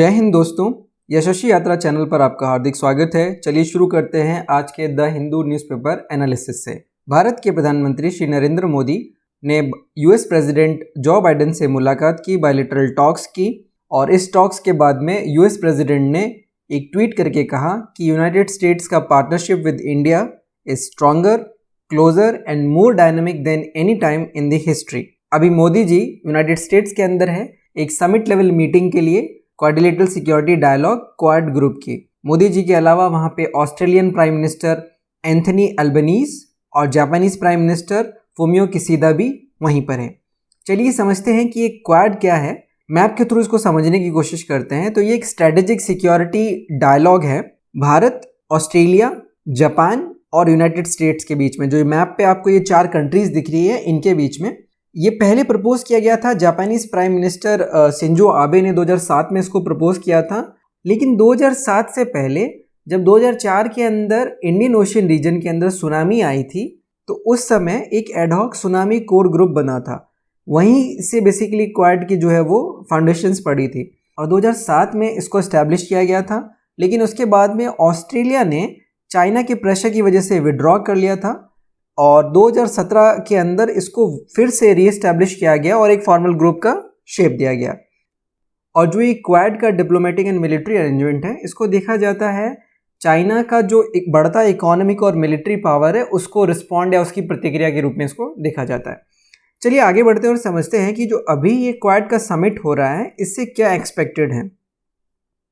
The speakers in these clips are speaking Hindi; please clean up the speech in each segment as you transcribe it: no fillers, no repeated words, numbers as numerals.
जय हिंद दोस्तों, यशस्वी यात्रा चैनल पर आपका हार्दिक स्वागत है। चलिए शुरू करते हैं आज के द हिंदू न्यूज़पेपर एनालिसिस से। भारत के प्रधानमंत्री श्री नरेंद्र मोदी ने यूएस प्रेसिडेंट जो बाइडेन से मुलाकात की, बायलैटरल टॉक्स की, और इस टॉक्स के बाद में यूएस प्रेसिडेंट ने एक ट्वीट करके कहा कि यूनाइटेड स्टेट्स का partnership with India is stronger, closer and more dynamic than any time in the history. अभी मोदी जी यूनाइटेड स्टेट्स के अंदर है एक समिट लेवल मीटिंग के लिए, quadrilateral security dialogue quad group की। मोदी जी के अलावा वहाँ पे Australian prime minister Anthony Albanese और Japanese prime minister Fumio Kishida भी वहीं पर हैं। चलिए समझते हैं कि ये क्वाड क्या है। मैप के थ्रू इसको समझने की कोशिश करते हैं। तो ये एक स्ट्रेटेजिक सिक्योरिटी डायलॉग है भारत, ऑस्ट्रेलिया, जापान और यूनाइटेड स्टेट्स के बीच में। जो मैप पे आपको ये 4 कंट्रीज दिख रही है, इनके बीच में ये पहले प्रपोज किया गया था। Japanese prime minister Shinzo Abe ने 2007 में इसको प्रपोज किया था। लेकिन 2007 से पहले जब 2004 के अंदर इंडियन ओशियन रीजन के अंदर सुनामी आई थी, तो उस समय एक एडहॉक सुनामी कोर ग्रुप बना था। वहीं से बेसिकली क्वाड की जो है वो फाउंडेशंस पड़ी थी और 2007 में इसको एस्टैब्लिश किया गया था। लेकिन उसके बाद में ऑस्ट्रेलिया ने चाइना के प्रेशर की वजह से विड्रॉ कर लिया था और 2017 के अंदर इसको फिर से रीएस्टैब्लिश किया गया और एक फॉर्मल ग्रुप का शेप दिया गया। और जो ये क्वाड का डिप्लोमेटिक एंड मिलिट्री अरेंजमेंट है, इसको देखा जाता है चाइना का जो एक बढ़ता इकोनॉमिक और मिलिट्री पावर है, उसको रिस्पॉन्ड या उसकी प्रतिक्रिया के रूप में इसको देखा जाता है। चलिए आगे बढ़ते हैं और समझते हैं कि जो अभी ये क्वाड का समिट हो रहा है, इससे क्या एक्सपेक्टेड है।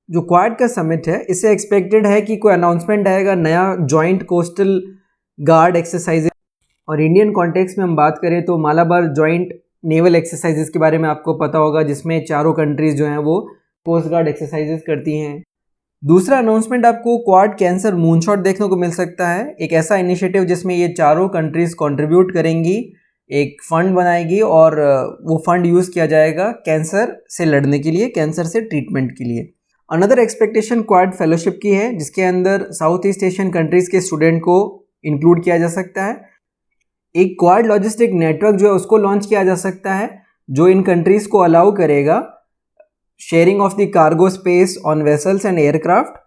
जो क्वाड का समिट है, इससे एक्सपेक्टेड है कि कोई अनाउंसमेंट आएगा, नया जॉइंट कोस्टल गार्ड एक्सरसाइज, और इंडियन कॉन्टेक्स्ट में हम बात करें तो मालाबार जॉइंट नेवल एक्सरसाइजेस के बारे में आपको पता होगा, जिसमें चारों कंट्रीज जो हैं वो कोस्ट गार्ड एक्सरसाइजेस करती हैं। दूसरा अनाउंसमेंट आपको क्वाड कैंसर मूनशॉट देखने को मिल सकता है, एक ऐसा इनिशिएटिव जिसमें ये चारों कंट्रीज कंट्रीब्यूट करेंगी, एक फंड बनाएगी और वो फंड यूज़ किया जाएगा कैंसर से लड़ने के लिए, कैंसर से ट्रीटमेंट के लिए। अनदर एक्सपेक्टेशन क्वाड फेलोशिप की है, जिसके अंदर साउथ ईस्ट एशियन कंट्रीज के स्टूडेंट को इंक्लूड किया जा सकता है। एक क्वाड लॉजिस्टिक नेटवर्क जो है उसको लॉन्च किया जा सकता है, जो इन कंट्रीज को अलाउ करेगा sharing of the cargo space on vessels and aircraft,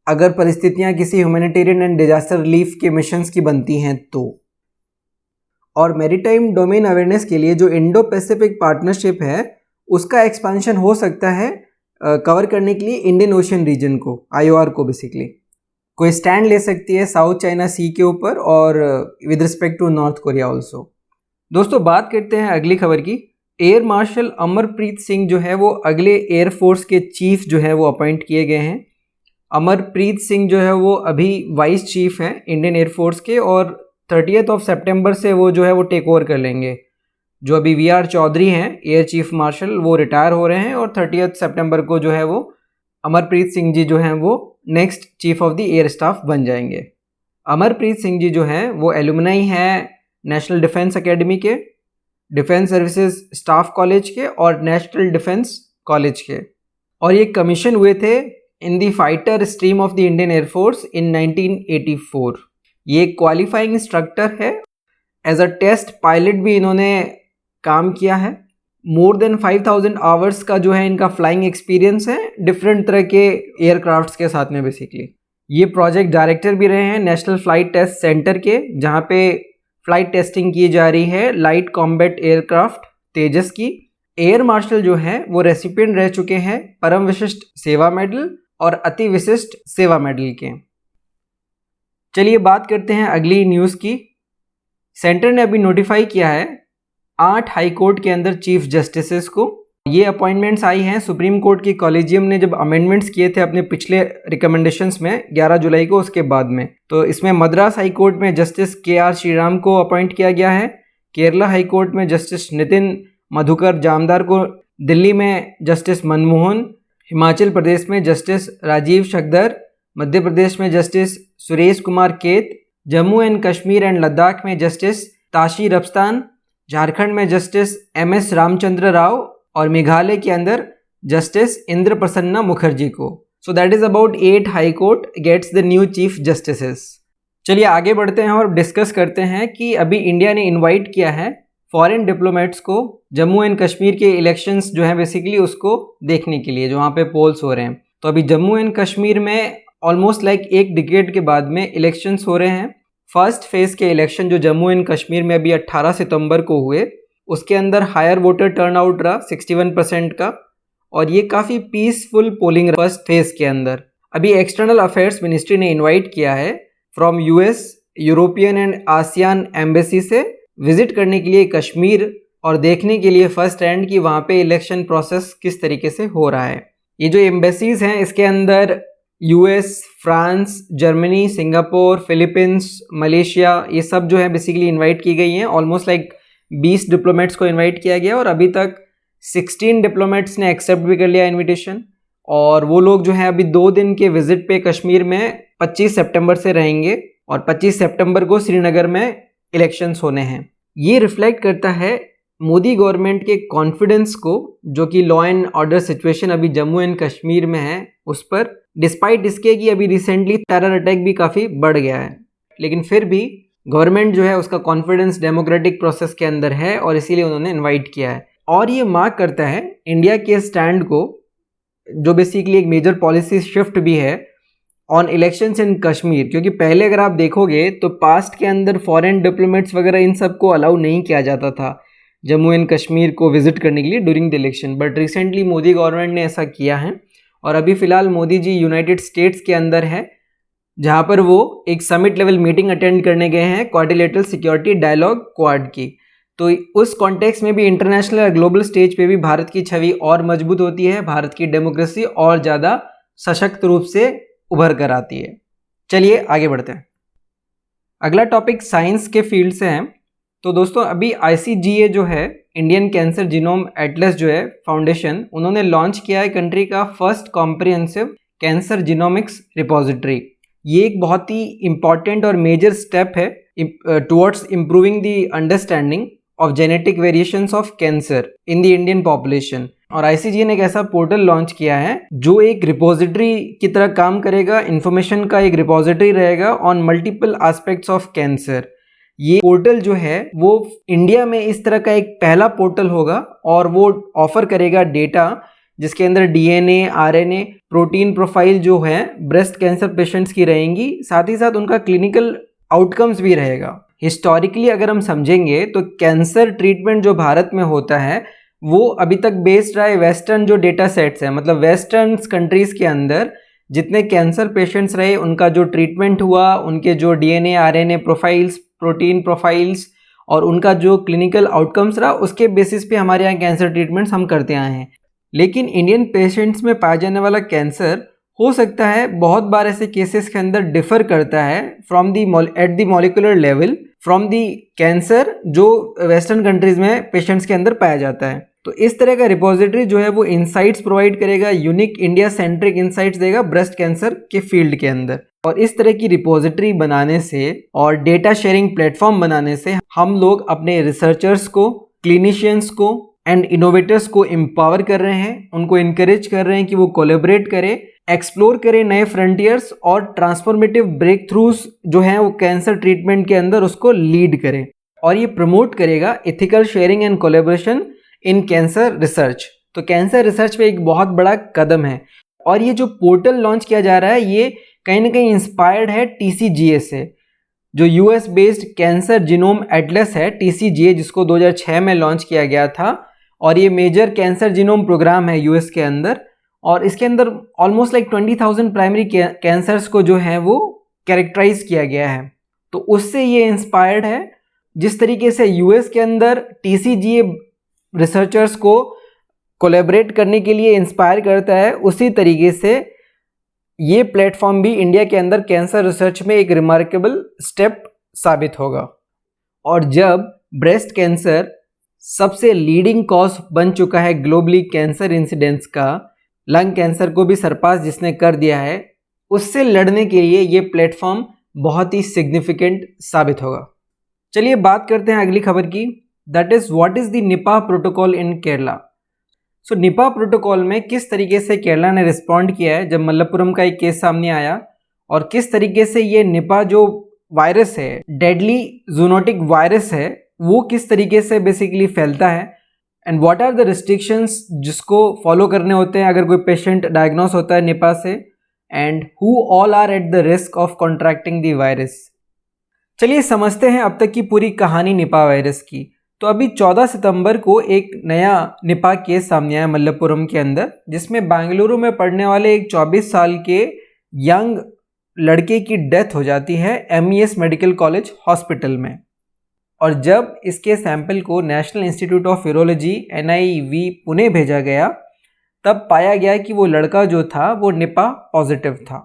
अगर परिस्थितियां किसी ह्यूमैनिटेरियन एंड डिजास्टर रिलीफ के मिशंस की बनती हैं तो। और मैरीटाइम डोमेन अवेयरनेस के लिए जो इंडो पैसिफिक पार्टनरशिप है, उसका एक्सपेंशन हो सकता है कवर करने के लिए इंडियन ओशियन रीजन को, IOR को बेसिकली। कोई स्टैंड ले सकती है साउथ चाइना सी के ऊपर और with respect to North Korea also. दोस्तों बात करते हैं अगली खबर की। एयर मार्शल अमरप्रीत सिंह जो है वो अगले एयरफोर्स के चीफ जो है वो अपॉइंट किए गए हैं। अमरप्रीत सिंह जो है वो अभी वाइस चीफ हैं इंडियन एयरफोर्स के, और 30 सितंबर से वो जो है वो टेक ओवर कर लेंगे। जो अभी VR चौधरी हैं एयर चीफ मार्शल, वो रिटायर हो रहे हैं और 30 सितंबर को जो है वो अमरप्रीत सिंह जी जो हैं वो next chief of the air staff बन जाएंगे। अमरप्रीत सिंह जी जो हैं वो एलुमनाई हैं नेशनल डिफेंस एकेडमी के, डिफेंस सर्विसेज स्टाफ कॉलेज के और नेशनल डिफेंस कॉलेज के, और ये कमीशन हुए थे in the fighter stream of the Indian Air Force in 1984। ये क्वालिफाइंग इंस्ट्रक्टर है, एज अ टेस्ट पायलट भी इन्होंने काम किया है। मोर देन 5000 आवर्स का जो है इनका फ्लाइंग एक्सपीरियंस है डिफरेंट तरह के एयरक्राफ्ट्स के साथ में। बेसिकली ये प्रोजेक्ट डायरेक्टर भी रहे हैं नेशनल फ्लाइट टेस्ट सेंटर के, जहाँ पे फ्लाइट टेस्टिंग की जा रही है लाइट कॉम्बैट एयरक्राफ्ट तेजस की। एयर मार्शल जो है वो रेसिपिएंट रह चुके हैं परम विशिष्ट सेवा मेडल और अति विशिष्ट सेवा मेडल के। चलिए बात करते हैं अगली न्यूज़ की। सेंटर ने अभी नोटिफाई किया है 8 हाई कोर्ट के अंदर चीफ जस्टिसेस को। ये अपॉइंटमेंट्स आई हैं सुप्रीम कोर्ट की कॉलेजियम ने जब अमेंडमेंट्स किए थे अपने पिछले रिकमेंडेशंस में 11 जुलाई को, उसके बाद में। तो इसमें मद्रास हाई कोर्ट में जस्टिस KR श्रीराम को अपॉइंट किया गया है, केरला हाई कोर्ट में जस्टिस नितिन मधुकर जामदार को, दिल्ली में जस्टिस मनमोहन, हिमाचल प्रदेश में जस्टिस राजीव शक्दर, मध्य प्रदेश में जस्टिस सुरेश कुमार केत, जम्मू एंड कश्मीर एंड लद्दाख में जस्टिस ताशी रफ्तान, झारखंड में जस्टिस MS रामचंद्र राव और मेघालय के अंदर जस्टिस इंद्र प्रसन्ना मुखर्जी को। So that is about 8 high court gets the new chief justices. चलिए आगे बढ़ते हैं और डिस्कस करते हैं कि अभी इंडिया ने इनवाइट किया है फॉरेन डिप्लोमेट्स को जम्मू एंड कश्मीर के इलेक्शंस जो हैं बेसिकली उसको देखने के लिए, जो वहाँ पे पोल्स हो रहे हैं। तो अभी जम्मू एंड कश्मीर में ऑलमोस्ट लाइक एक डिकेड के बाद में इलेक्शंस हो रहे हैं। फर्स्ट फेज के इलेक्शन जो जम्मू एंड कश्मीर में अभी 18 सितंबर को हुए, उसके अंदर हायर वोटर टर्नआउट रहा 61% का, और ये काफ़ी पीसफुल पोलिंग फर्स्ट फेज के अंदर। अभी एक्सटर्नल अफेयर्स मिनिस्ट्री ने इनवाइट किया है from US, European and ASEAN embassy से विजिट करने के लिए कश्मीर और देखने के लिए फर्स्ट हैंड कि वहाँ पे इलेक्शन प्रोसेस किस तरीके से हो रहा है। ये जो एम्बेसीज हैं इसके अंदर US, France, Germany, Singapore, Philippines, Malaysia, ये सब जो है बेसिकली इनवाइट की गई हैं। ऑलमोस्ट लाइक 20 डिप्लोमेट्स को इनवाइट किया गया और अभी तक 16 डिप्लोमेट्स ने एक्सेप्ट भी कर लिया इनविटेशन। और वो लोग जो है अभी 2 दिन के विजिट पे कश्मीर में 25 सितंबर से रहेंगे और 25 सितंबर को श्रीनगर में इलेक्शंस होने हैं। ये रिफ्लेक्ट करता है मोदी गवर्नमेंट के कॉन्फिडेंस को, जो कि लॉ एंड ऑर्डर सिचुएशन अभी जम्मू एंड कश्मीर में है उस पर, डिस्पाइट इसके कि अभी रिसेंटली टेरर अटैक भी काफ़ी बढ़ गया है, लेकिन फिर भी गवर्नमेंट जो है उसका कॉन्फिडेंस डेमोक्रेटिक प्रोसेस के अंदर है और इसीलिए उन्होंने इन्वाइट किया है। और ये मार्क करता है इंडिया के स्टैंड को, जो बेसिकली एक मेजर पॉलिसी शिफ्ट भी है ऑन इलेक्शंस इन कश्मीर। क्योंकि पहले अगर आप देखोगे तो पास्ट के अंदर फॉरेन डिप्लोमेट्स वगैरह इन सब को अलाउ नहीं किया जाता था जम्मू एंड कश्मीर को विजिट करने के लिए during the election, but recently Modi government ने ऐसा किया है। और अभी फ़िलहाल मोदी जी यूनाइटेड स्टेट्स के अंदर है, जहाँ पर वो एक समिट लेवल मीटिंग अटेंड करने गए हैं क्वाड्रिलेटरल सिक्योरिटी डायलॉग क्वाड की। तो उस कॉन्टेक्स्ट में भी इंटरनेशनल और ग्लोबल स्टेज पे भी भारत की छवि और मजबूत होती है, भारत की डेमोक्रेसी और ज़्यादा सशक्त रूप से उभर कर आती है। चलिए आगे बढ़ते हैं। अगला टॉपिक साइंस के फील्ड से है। तो दोस्तों अभी ICGA जो है, इंडियन कैंसर जीनोम एटलस जो है फाउंडेशन, उन्होंने लॉन्च किया है कंट्री का first comprehensive cancer genomics repository. ये एक बहुत ही इंपॉर्टेंट और मेजर स्टेप है towards improving the understanding of genetic variations of cancer in the Indian population. और ICGA ने एक ऐसा पोर्टल लॉन्च किया है जो एक रिपोजिटरी की तरह काम करेगा, इंफॉर्मेशन का एक रिपोजिटरी रहेगा on multiple aspects of cancer. ये पोर्टल जो है वो इंडिया में इस तरह का एक पहला पोर्टल होगा और वो ऑफर करेगा डेटा जिसके अंदर DNA, RNA, प्रोटीन प्रोफाइल जो है ब्रेस्ट कैंसर पेशेंट्स की रहेंगी, साथ ही साथ उनका क्लिनिकल आउटकम्स भी रहेगा। हिस्टोरिकली अगर हम समझेंगे तो कैंसर ट्रीटमेंट जो भारत में होता है वो अभी तक बेस्ड रहा है वेस्टर्न जो डेटा सेट्स हैं, मतलब वेस्टर्न कंट्रीज़ के अंदर जितने कैंसर पेशेंट्स रहे उनका जो ट्रीटमेंट हुआ, उनके जो DNA, RNA profiles, protein profiles और उनका जो क्लिनिकल आउटकम्स रहा, उसके बेसिस पे हमारे यहाँ कैंसर ट्रीटमेंट्स हम करते आए हैं। लेकिन इंडियन पेशेंट्स में पाया जाने वाला कैंसर हो सकता है बहुत बार ऐसे केसेस के अंदर डिफर करता है from the at the molecular level from the cancer जो वेस्टर्न कंट्रीज़ में पेशेंट्स के अंदर पाया जाता है। तो इस तरह का रिपोजिटरी जो है वो इंसाइट्स प्रोवाइड करेगा, यूनिक इंडिया सेंट्रिक इंसाइट्स देगा ब्रेस्ट कैंसर के फील्ड के अंदर। और इस तरह की रिपोजिटरी बनाने से और डेटा शेयरिंग प्लेटफॉर्म बनाने से हम लोग अपने रिसर्चर्स को, क्लिनिशियंस को एंड इनोवेटर्स को एम्पावर कर रहे हैं, उनको इनकरेज कर रहे हैं कि वो कोलैबोरेट करें, एक्सप्लोर करें नए फ्रंटियर्स और ट्रांसफॉर्मेटिव ब्रेक थ्रूज जो हैं वो कैंसर ट्रीटमेंट के अंदर उसको लीड करें। और ये प्रमोट करेगा ethical sharing and collaboration in cancer research. तो कैंसर रिसर्च पे एक बहुत बड़ा कदम है। और ये जो पोर्टल लॉन्च किया जा रहा है ये कहीं ना कहीं इंस्पायर्ड है TCGA से, जो US based cancer genome Atlas है TCGA, जिसको 2006 में लॉन्च किया गया था। और ये मेजर कैंसर जीनोम प्रोग्राम है US के अंदर, और इसके अंदर ऑलमोस्ट लाइक 20,000 प्राइमरी कैंसर्स को जो है वो कैरेक्टराइज किया गया है। तो उससे ये इंस्पायर्ड है। जिस तरीके से US के अंदर TCGA रिसर्चर्स को कोलैबोरेट करने के लिए इंस्पायर करता है, उसी तरीके से ये प्लेटफॉर्म भी इंडिया के अंदर कैंसर रिसर्च में एक रिमार्केबल स्टेप साबित होगा। और जब ब्रेस्ट कैंसर सबसे लीडिंग कॉज बन चुका है ग्लोबली कैंसर इंसिडेंस का, लंग कैंसर को भी सरपास जिसने कर दिया है, उससे लड़ने के लिए ये प्लेटफॉर्म बहुत ही सिग्निफिकेंट साबित होगा। चलिए बात करते हैं अगली खबर की, that is what is the Nipah protocol in Kerala. So Nipah protocol में किस तरीके से केरला ने रिस्पॉन्ड किया है जब मल्लपुरम का एक केस सामने आया, और किस तरीके से ये निपा जो वायरस है, डेडली जूनोटिक वायरस है, वो किस तरीके से बेसिकली फैलता है and what are the restrictions जिसको फॉलो करने होते हैं अगर कोई पेशेंट डायग्नोस होता है निपा से, and who all are at the risk of contracting the virus. चलिए समझते हैं अब तक की पूरी कहानी निपा वायरस की। तो अभी 14 सितंबर को एक नया निपा केस सामने आया मल्लपुरम के अंदर, जिसमें बेंगलुरु में पढ़ने वाले एक 24 साल के यंग लड़के की डेथ हो जाती है MES मेडिकल कॉलेज हॉस्पिटल में। और जब इसके सैंपल को national institute of virology NIV Pune भेजा गया, तब पाया गया कि वो लड़का जो था वो निपा पॉजिटिव था।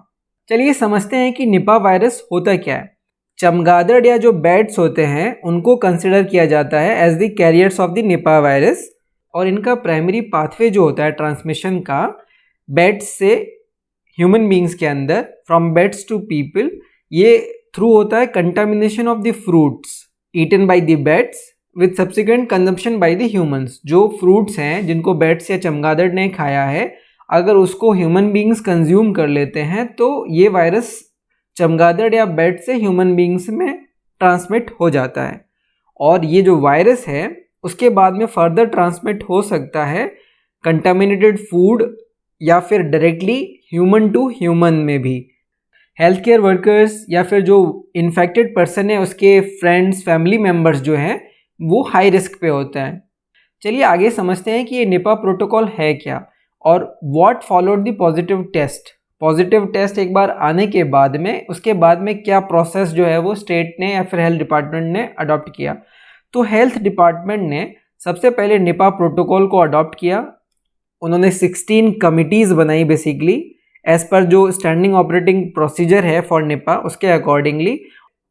चलिए समझते हैं कि निपा वायरस होता क्या है। चमगादड़ या जो बैट्स होते हैं उनको कंसिडर किया जाता है as the carriers of the Nipah virus, और इनका प्राइमरी पाथवे जो होता है ट्रांसमिशन का बैट्स से ह्यूमन बींग्स के अंदर, फ्रॉम बैट्स टू पीपल, ये थ्रू होता है contamination of the fruits eaten by the bats with subsequent consumption by the humans. जो फ्रूट्स हैं जिनको बैट्स या चमगादड़ ने खाया है, अगर उसको ह्यूमन बींग्स कंज्यूम कर लेते हैं तो ये वायरस चमगादड़ या बैट से ह्यूमन बींग्स में ट्रांसमिट हो जाता है। और ये जो वायरस है उसके बाद में फर्दर ट्रांसमिट हो सकता है कंटामिनेटेड फूड या फिर डायरेक्टली ह्यूमन टू ह्यूमन में भी। हेल्थ केयर वर्कर्स या फिर जो इन्फेक्टेड पर्सन है उसके फ्रेंड्स फैमिली मेम्बर्स जो हैं वो हाई रिस्क पे होते हैं। चलिए आगे समझते हैं कि ये निपा प्रोटोकॉल है क्या और what followed the positive test. Positive test एक बार आने के बाद में उसके बाद में क्या प्रोसेस जो है वो स्टेट ने या फिर हेल्थ डिपार्टमेंट ने अडॉप्ट किया। तो हेल्थ डिपार्टमेंट ने सबसे पहले निपा प्रोटोकॉल को अडॉप्ट किया। उन्होंने 16 कमिटीज़ बनाई बेसिकली एज पर जो स्टैंडिंग ऑपरेटिंग प्रोसीजर है फॉर निपा उसके अकॉर्डिंगली,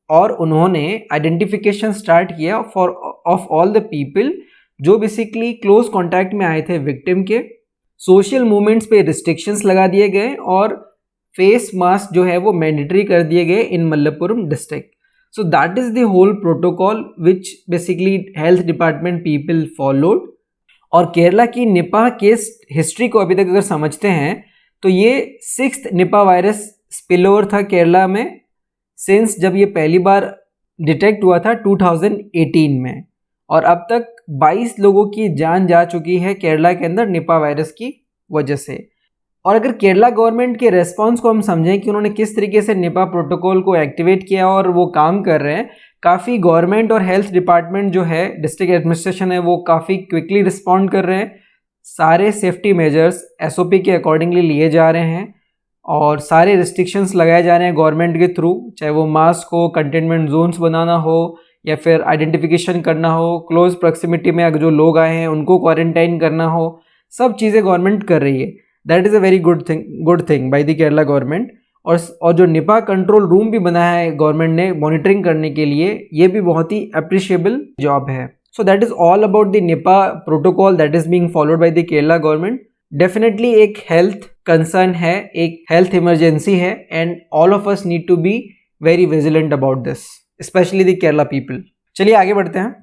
और उन्होंने आइडेंटिफिकेशन स्टार्ट किया for of all the people जो बेसिकली क्लोज कॉन्टैक्ट में आए थे विक्टिम के। सोशल मूवमेंट्स पे रिस्ट्रिक्शंस लगा दिए गए और फेस मास्क जो है वो मैंडेटरी कर दिए गए in Malappuram district. So that is the whole protocol which basically health department people followed. और केरला की निपा केस हिस्ट्री को अभी तक अगर समझते हैं तो ये 6th निपा वायरस स्पिलओवर था केरला में सिंस जब ये पहली बार डिटेक्ट हुआ था 2018 में, और अब तक 22 लोगों की जान जा चुकी है केरला के अंदर निपा वायरस की वजह से। और अगर केरला गवर्नमेंट के रेस्पॉन्स को हम समझें कि उन्होंने किस तरीके से निपा प्रोटोकॉल को एक्टिवेट किया और वो काम कर रहे हैं, काफ़ी गवर्नमेंट और हेल्थ डिपार्टमेंट जो है डिस्ट्रिक्ट एडमिनिस्ट्रेशन है वो काफ़ी क्विकली रिस्पॉन्ड कर रहे हैं। सारे सेफ्टी मेजर्स SOP के अकॉर्डिंगली लिए जा रहे हैं और सारे रिस्ट्रिक्शंस लगाए जा रहे हैं गवर्नमेंट के थ्रू, चाहे वो मास्क हो, कंटेनमेंट जोन्स बनाना हो या फिर आइडेंटिफिकेशन करना हो, क्लोज प्रॉक्सिमिटी में अगर जो लोग आए हैं उनको क्वारंटाइन करना हो, सब चीज़ें गवर्नमेंट कर रही है। That is a very good thing bye the Kerala government. और जो निपा कंट्रोल रूम भी बनाया है गवर्नमेंट ने मॉनिटरिंग करने के लिए, ये भी बहुत ही अप्रिशिएबल जॉब है। So that is all about the Nipah protocol that is being followed by the Kerala government. Definitely एक हेल्थ कंसर्न है, एक हेल्थ इमरजेंसी है, and all of us need to be very vigilant about this, specially the Kerala people. चलिए आगे बढ़ते हैं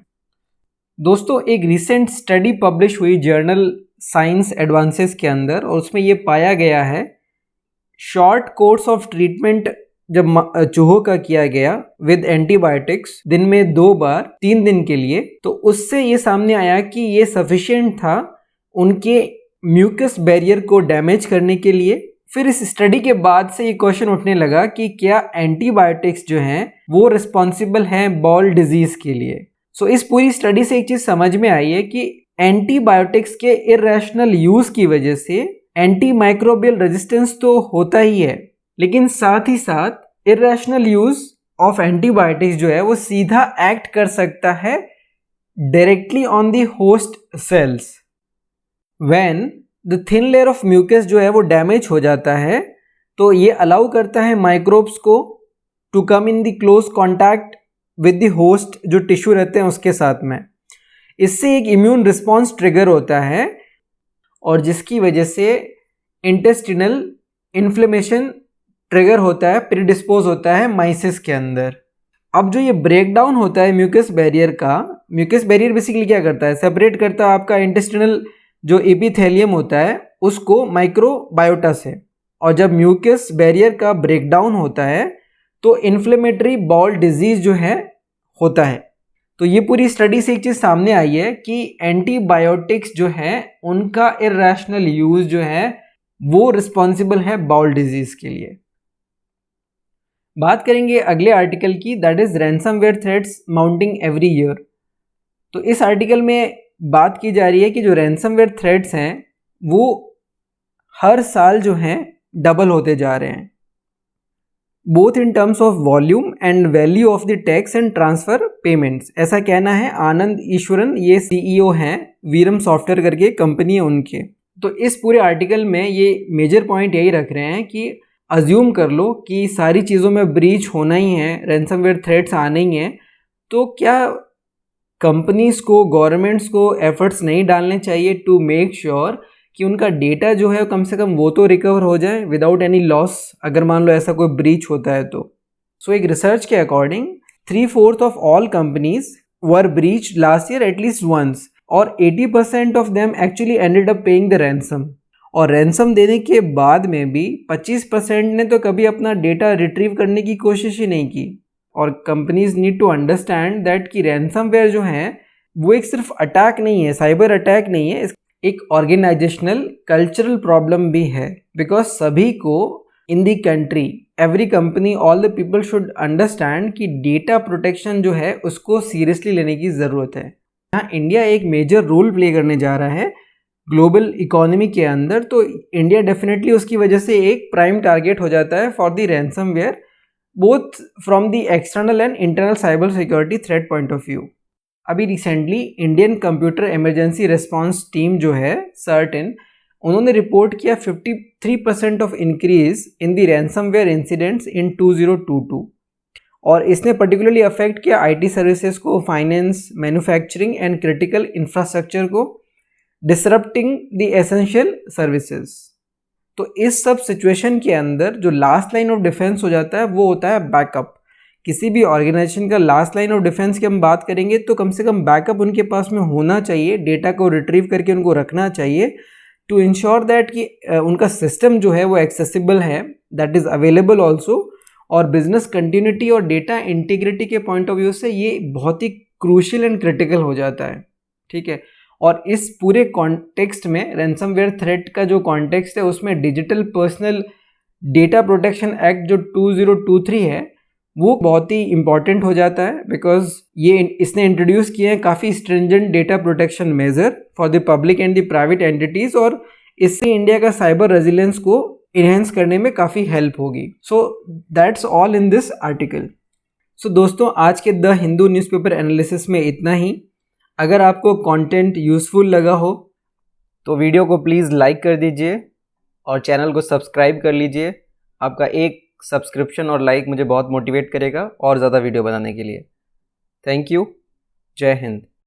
दोस्तों। एक रिसेंट स्टडी पब्लिश हुई जर्नल साइंस एडवांसेस के अंदर, और उसमें ये पाया गया है शॉर्ट कोर्स ऑफ ट्रीटमेंट जब चूहों का किया गया विद एंटीबायोटिक्स दिन में 2 बार 3 दिन के लिए, तो उससे ये सामने आया कि ये सफिशिएंट था उनके म्यूकस बैरियर को डैमेज करने के लिए। फिर इस स्टडी के बाद से ये क्वेश्चन उठने लगा कि क्या एंटीबायोटिक्स जो हैं वो रिस्पॉन्सिबल हैं बॉल डिजीज के लिए। सो इस पूरी स्टडी से एक चीज़ समझ में आई है कि एंटीबायोटिक्स के इरेशनल यूज़ की वजह से एंटी माइक्रोबियल रेजिस्टेंस तो होता ही है, लेकिन साथ ही साथ इरेशनल यूज़ ऑफ एंटीबायोटिक्स जो है वो सीधा एक्ट कर सकता है directly on the host cells. When the thin layer of mucus जो है वो डैमेज हो जाता है तो ये अलाउ करता है माइक्रोब्स को to come in the close contact with the host जो टिश्यू रहते हैं उसके साथ में। इससे एक इम्यून रिस्पॉन्स ट्रिगर होता है और जिसकी वजह से इंटेस्टिनल इन्फ्लेमेशन ट्रिगर होता है, प्रीडिस्पोज होता है माइसिस के अंदर। अब जो ये ब्रेकडाउन होता है म्यूकस बैरियर का, म्यूकस बैरियर बेसिकली क्या करता है, सेपरेट करता है आपका इंटेस्टिनल जो एपिथेलियम होता है उसको माइक्रोबायोटा से। और जब म्यूकस बैरियर का ब्रेकडाउन होता है तो इन्फ्लेमेटरी बाउल डिजीज जो है होता है। तो ये पूरी स्टडी से एक चीज़ सामने आई है कि एंटीबायोटिक्स जो है उनका इरैशनल यूज जो है वो रिस्पॉन्सिबल है बाउल डिजीज के लिए। बात करेंगे अगले आर्टिकल की, that is ransomware threats mounting every year. तो इस आर्टिकल में बात की जा रही है कि जो रैंसमवेयर थ्रेट्स हैं वो हर साल जो हैं डबल होते जा रहे हैं, both in terms of volume and value of the tax and transfer payments. ऐसा कहना है आनंद ईश्वरन, ये सीईओ हैं वीरम सॉफ्टवेयर करके कंपनी है उनके। तो इस पूरे आर्टिकल में ये मेजर पॉइंट यही रख रहे हैं कि अज्यूम कर लो कि सारी चीज़ों में ब्रीच होना ही है, रैंसमवेयर थ्रेट्स आने ही हैं, तो क्या कंपनीज़ को, गवर्नमेंट्स को एफर्ट्स नहीं डालने चाहिए टू मेक श्योर कि उनका डेटा जो है कम से कम वो तो रिकवर हो जाए विदाउट एनी लॉस, अगर मान लो ऐसा कोई ब्रीच होता है तो। सो एक रिसर्च के according 3/4 of all companies were breached last year at least once, और 80% of them actually ended up paying the ransom. और रैंसम देने के बाद में भी 25% ने तो कभी अपना डेटा रिट्रीव करने की कोशिश ही नहीं की। और companies need to understand that कि रैंसमवेयर जो है वो एक सिर्फ अटैक नहीं है, साइबर अटैक नहीं है, एक ऑर्गेनाइजेशनल कल्चरल प्रॉब्लम भी है। बिकॉज सभी को in the country, every company, all the people should understand कि डेटा प्रोटेक्शन जो है उसको सीरियसली लेने की ज़रूरत है। यहाँ इंडिया एक मेजर रोल प्ले करने जा रहा है ग्लोबल इकोनॉमी के अंदर, तो इंडिया डेफिनेटली उसकी वजह से एक प्राइम टारगेट हो जाता है for the ransomware, both from the external and internal cyber security threat point of view. अभी recently Indian computer emergency response team जो है सर्टेन, उन्होंने रिपोर्ट किया 53% of increase in the ransomware incidents in 2022, और इसने पर्टिकुलरली अफेक्ट किया आईटी सर्विसेज को, finance, manufacturing and critical infrastructure को, डिसरप्टिंग द एसेंशियल सर्विसेज। तो इस सब सिचुएशन के अंदर जो लास्ट लाइन ऑफ डिफेंस हो जाता है वो होता है बैकअप। किसी भी ऑर्गेनाइजेशन का लास्ट लाइन ऑफ डिफेंस की हम बात करेंगे तो कम से कम बैकअप उनके पास में होना चाहिए, डेटा को रिट्रीव करके उनको रखना चाहिए टू इंश्योर दैट कि उनका सिस्टम जो है वो एक्सेसिबल है, दैट इज़ अवेलेबल ऑल्सो, और बिजनेस कंटिन्यूटी और डेटा इंटीग्रिटी के पॉइंट ऑफ व्यू से ये बहुत ही क्रूशियल एंड क्रिटिकल हो जाता है। ठीक है, और इस पूरे कॉन्टेक्स्ट में रैंसमवेयर थ्रेट का जो कॉन्टेक्स्ट है उसमें digital personal data protection act जो 2023 है वो बहुत ही इंपॉर्टेंट हो जाता है, बिकॉज इसने इंट्रोड्यूस किए हैं काफ़ी stringent data protection major for the public and the private entities, और इससे इंडिया का साइबर रेजिलियंस को इन्हेंस करने में काफ़ी हेल्प होगी। So that's all in this article. So दोस्तों, आज के द हिंदू न्यूज़पेपर एनालिसिस में इतना ही। अगर आपको कंटेंट यूज़फुल लगा हो तो वीडियो को प्लीज़ लाइक कर दीजिए और चैनल को सब्सक्राइब कर लीजिए। आपका एक सब्सक्रिप्शन और लाइक मुझे बहुत मोटिवेट करेगा और ज़्यादा वीडियो बनाने के लिए। Thank you. जय हिंद।